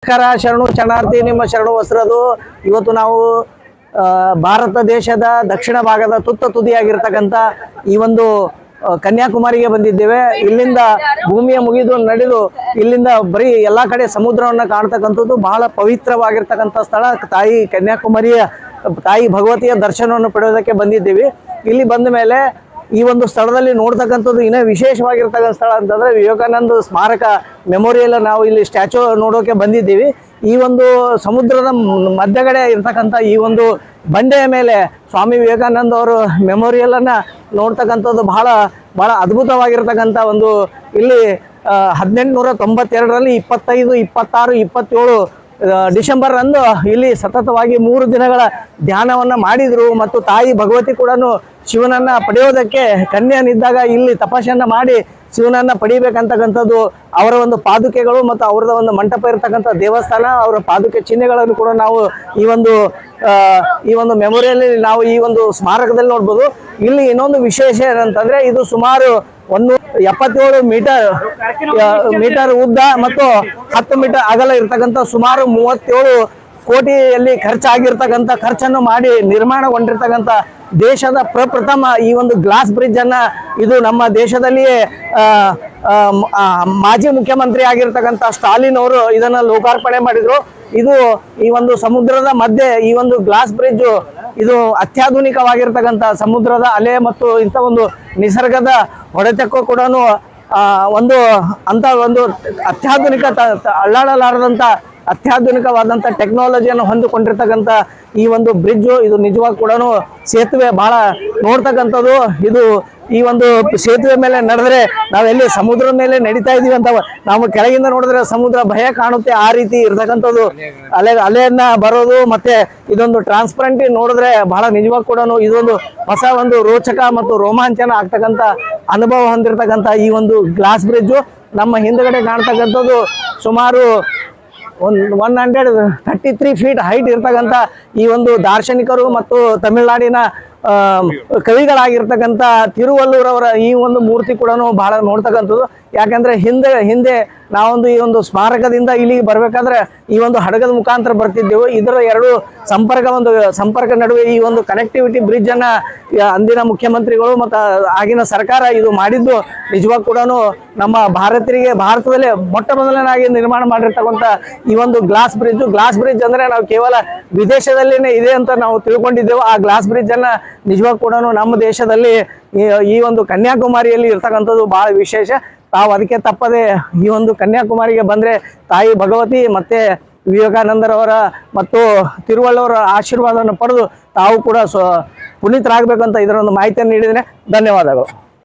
ನಮಸ್ಕಾರ. ಶರಣು ಶರಣಾರ್ಥಿ, ನಿಮ್ಮ ಶರಣು ವಸ್ತ್ರದು. ಇವತ್ತು ನಾವು ಭಾರತ ದೇಶದ ದಕ್ಷಿಣ ಭಾಗದ ತುದಿಯಾಗಿರ್ತಕ್ಕಂಥ ಈ ಒಂದು ಕನ್ಯಾಕುಮಾರಿಗೆ ಬಂದಿದ್ದೇವೆ. ಇಲ್ಲಿಂದ ಭೂಮಿಯ ಮುಗಿದು ನಡೆದು ಇಲ್ಲಿಂದ ಬರೀ ಎಲ್ಲಾ ಕಡೆ ಸಮುದ್ರವನ್ನು ಕಾಣ್ತಕ್ಕಂಥದ್ದು ಬಹಳ ಪವಿತ್ರವಾಗಿರ್ತಕ್ಕಂಥ ಸ್ಥಳ. ತಾಯಿ ಕನ್ಯಾಕುಮಾರಿಯ ತಾಯಿ ಭಗವತಿಯ ದರ್ಶನವನ್ನು ಪಡೆಯೋದಕ್ಕೆ ಬಂದಿದ್ದೀವಿ. ಇಲ್ಲಿ ಬಂದ ಮೇಲೆ ಈ ಒಂದು ಸ್ಥಳದಲ್ಲಿ ನೋಡ್ತಕ್ಕಂಥದ್ದು ಇನ್ನೂ ವಿಶೇಷವಾಗಿರ್ತಕ್ಕಂಥ ಸ್ಥಳ ಅಂತಂದರೆ ವಿವೇಕಾನಂದ ಸ್ಮಾರಕ ಮೆಮೋರಿಯಲ್. ನಾವು ಇಲ್ಲಿ ಸ್ಟ್ಯಾಚು ನೋಡೋಕೆ ಬಂದಿದ್ದೀವಿ. ಈ ಒಂದು ಸಮುದ್ರದ ಮಧ್ಯಗಡೆ ಇರ್ತಕ್ಕಂಥ ಈ ಒಂದು ಬಂಡೆಯ ಮೇಲೆ ಸ್ವಾಮಿ ವಿವೇಕಾನಂದ ಅವರು ಮೆಮೋರಿಯಲನ್ನು ನೋಡ್ತಕ್ಕಂಥದ್ದು ಬಹಳ ಅದ್ಭುತವಾಗಿರ್ತಕ್ಕಂಥ ಒಂದು. ಇಲ್ಲಿ 1892ರಲ್ಲಿ 25, 26, 27 ಡಿಸೆಂಬರ್ ಅಂದು ಇಲ್ಲಿ ಸತತವಾಗಿ 3 ದಿನಗಳ ಧ್ಯಾನವನ್ನು ಮಾಡಿದರು. ಮತ್ತು ತಾಯಿ ಭಗವತಿ ಕೂಡ ಶಿವನನ್ನು ಪಡೆಯೋದಕ್ಕೆ ಕನ್ಯನಿದ್ದಾಗ ಇಲ್ಲಿ ತಪಸ್ಸನ್ನು ಮಾಡಿ ಶಿವನನ್ನು ಪಡಿಬೇಕಂತಕ್ಕಂಥದ್ದು ಅವರ ಒಂದು ಪಾದುಕೆಗಳು ಮತ್ತು ಅವರದ ಒಂದು ಮಂಟಪ ಇರತಕ್ಕಂಥ ದೇವಸ್ಥಾನ, ಅವರ ಪಾದುಕೆ ಚಿಹ್ನೆಗಳನ್ನು ಕೂಡ ನಾವು ಈ ಒಂದು ಮೆಮೊರಿಯಲ್ಲಿ ನಾವು ಈ ಒಂದು ಸ್ಮಾರಕದಲ್ಲಿ ನೋಡ್ಬೋದು. ಇಲ್ಲಿ ಇನ್ನೊಂದು ವಿಶೇಷ ಏನಂತಂದರೆ ಇದು ಸುಮಾರು 177 ಮೀಟರ್ ಉದ್ದ ಮತ್ತು 10 ಮೀಟರ್ ಅಗಲ ಇರ್ತಕ್ಕಂಥ ಸುಮಾರು 37 ಕೋಟಿಯಲ್ಲಿ ಖರ್ಚನ್ನು ಮಾಡಿ ನಿರ್ಮಾಣಗೊಂಡಿರ್ತಕ್ಕಂಥ ದೇಶದ ಪ್ರಪ್ರಥಮ ಈ ಒಂದು ಗ್ಲಾಸ್ ಬ್ರಿಡ್ಜ್ ಅನ್ನ ಇದು ನಮ್ಮ ದೇಶದಲ್ಲಿಯೇ ಮಾಜಿ ಮುಖ್ಯಮಂತ್ರಿ ಆಗಿರ್ತಕ್ಕಂಥ ಸ್ಟಾಲಿನ್ ಅವರು ಇದನ್ನ ಲೋಕಾರ್ಪಣೆ ಮಾಡಿದ್ರು. ಇದು ಈ ಒಂದು ಸಮುದ್ರದ ಮಧ್ಯೆ ಈ ಒಂದು ಗ್ಲಾಸ್ ಬ್ರಿಡ್ಜ್ ಇದು ಅತ್ಯಾಧುನಿಕವಾಗಿರ್ತಕ್ಕಂಥ ಸಮುದ್ರದ ಅಲೆ ಮತ್ತು ಇಂಥ ಒಂದು ನಿಸರ್ಗದ ಹೊಡೆತಕ್ಕೂ ಕೂಡ ಒಂದು ಅತ್ಯಾಧುನಿಕ ಅಲ್ಲಾಡಲಾರದಂಥ ಅತ್ಯಾಧುನಿಕವಾದಂಥ ಟೆಕ್ನಾಲಜಿಯನ್ನು ಹೊಂದಿಕೊಂಡಿರ್ತಕ್ಕಂಥ ಈ ಒಂದು ಬ್ರಿಡ್ಜು ಇದು ನಿಜವಾಗಿ ಕೂಡ ಸೇತುವೆ ಬಹಳ ನೋಡ್ತಕ್ಕಂಥದ್ದು. ಇದು ಈ ಒಂದು ಸೇತುವೆ ಮೇಲೆ ನಡೆದ್ರೆ ನಾವೆಲ್ಲಿ ಸಮುದ್ರದ ಮೇಲೆ ನಡೀತಾ ಇದೀವಿ ಅಂತ ನಾವು ಕೆಳಗಿಂದ ನೋಡಿದ್ರೆ ಸಮುದ್ರ ಭಯ ಕಾಣುತ್ತೆ. ಆ ರೀತಿ ಇರ್ತಕ್ಕಂಥದ್ದು ಅಲೆಯನ್ನ ಬರೋದು. ಮತ್ತೆ ಇದೊಂದು ಟ್ರಾನ್ಸ್ಪರೆಂಟ್ ನೋಡಿದ್ರೆ ಬಹಳ ನಿಜವಾಗಿ ಕೂಡ ಇದೊಂದು ಹೊಸ ಒಂದು ರೋಚಕ ಮತ್ತು ರೋಮಾಂಚನ ಆಗ್ತಕ್ಕಂಥ ಅನುಭವ ಹೊಂದಿರತಕ್ಕಂಥ ಈ ಒಂದು ಗ್ಲಾಸ್ ಬ್ರಿಡ್ಜು ನಮ್ಮ ಹಿಂದ್ಗಡೆ ಕಾಣ್ತಕ್ಕಂಥದ್ದು ಸುಮಾರು 133 ಫೀಟ್ ಹೈಟ್ ಇರ್ತಕ್ಕಂಥ ಈ ಒಂದು ದಾರ್ಶನಿಕರು ಮತ್ತು ತಮಿಳುನಾಡಿನ ಕವಿಗಳಾಗಿರ್ತಕ್ಕಂಥ ತಿರುವಲ್ಲೂರವರ ಈ ಒಂದು ಮೂರ್ತಿ ಕೂಡ ಬಹಳ ನೋಡ್ತಕ್ಕಂಥದ್ದು. ಯಾಕಂದ್ರೆ ಹಿಂದೆ ನಾವೊಂದು ಈ ಒಂದು ಸ್ಮಾರಕದಿಂದ ಇಲ್ಲಿಗೆ ಬರ್ಬೇಕಾದ್ರೆ ಈ ಒಂದು ಹಡಗದ ಮುಖಾಂತರ ಬರ್ತಿದ್ದೆವು. ಇದರ ಎರಡು ಸಂಪರ್ಕ ನಡುವೆ ಈ ಒಂದು ಕನೆಕ್ಟಿವಿಟಿ ಬ್ರಿಡ್ಜ್ ಅನ್ನ ಅಂದಿನ ಮುಖ್ಯಮಂತ್ರಿಗಳು ಮತ್ತು ಆಗಿನ ಸರ್ಕಾರ ಇದು ಮಾಡಿದ್ದು ನಿಜವಾಗಿ ಕೂಡ ನಮ್ಮ ಭಾರತದಲ್ಲಿ ಮೊಟ್ಟ ಮೊದಲನಾಗಿ ನಿರ್ಮಾಣ ಮಾಡಿರ್ತಕ್ಕಂಥ ಈ ಒಂದು ಗ್ಲಾಸ್ ಬ್ರಿಡ್ಜ್ ಅಂದ್ರೆ ನಾವು ಕೇವಲ ವಿದೇಶದಲ್ಲಿನೇ ಇದೆ ಅಂತ ನಾವು ತಿಳ್ಕೊಂಡಿದ್ದೆವು. ಆ ಗ್ಲಾಸ್ ಬ್ರಿಡ್ಜ್ ಅನ್ನ ನಿಜವಾಗಿ ಕೂಡ ನಮ್ಮ ದೇಶದಲ್ಲಿ ಈ ಒಂದು ಕನ್ಯಾಕುಮಾರಿಯಲ್ಲಿ ಇರ್ತಕ್ಕಂಥದ್ದು ಬಹಳ ವಿಶೇಷ. ತಾವು ಅದಕ್ಕೆ ತಪ್ಪದೆ ಈ ಒಂದು ಕನ್ಯಾಕುಮಾರಿಗೆ ಬಂದರೆ ತಾಯಿ ಭಗವತಿ ಮತ್ತು ವಿವೇಕಾನಂದರವರ ಮತ್ತು ತಿರುವಳ್ಳವರ ಆಶೀರ್ವಾದವನ್ನು ಪಡೆದು ತಾವು ಕೂಡ ಪುನೀತರಾಗಬೇಕಂತ ಇದರೊಂದು ಮಾಹಿತಿಯನ್ನು ನೀಡಿದರೆ ಧನ್ಯವಾದಗಳು.